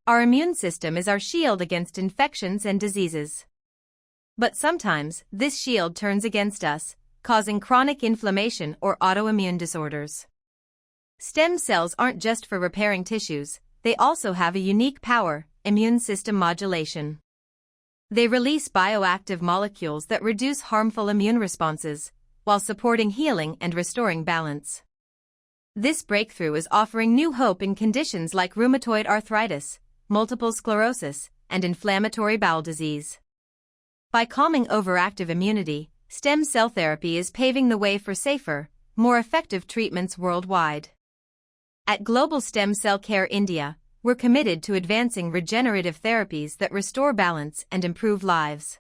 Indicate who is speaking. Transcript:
Speaker 1: Our immune system is our shield against infections and diseases. But sometimes, this shield turns against us, causing chronic inflammation or autoimmune disorders. Stem cells aren't just for repairing tissues, they also have a unique power: immune system modulation. They release bioactive molecules that reduce harmful immune responses, while supporting healing and restoring balance. This breakthrough is offering new hope in conditions like rheumatoid arthritis, multiple sclerosis, and inflammatory bowel disease. By calming overactive immunity, stem cell therapy is paving the way for safer, more effective treatments worldwide. At Global Stem Cell Care India, we're committed to advancing regenerative therapies that restore balance and improve lives.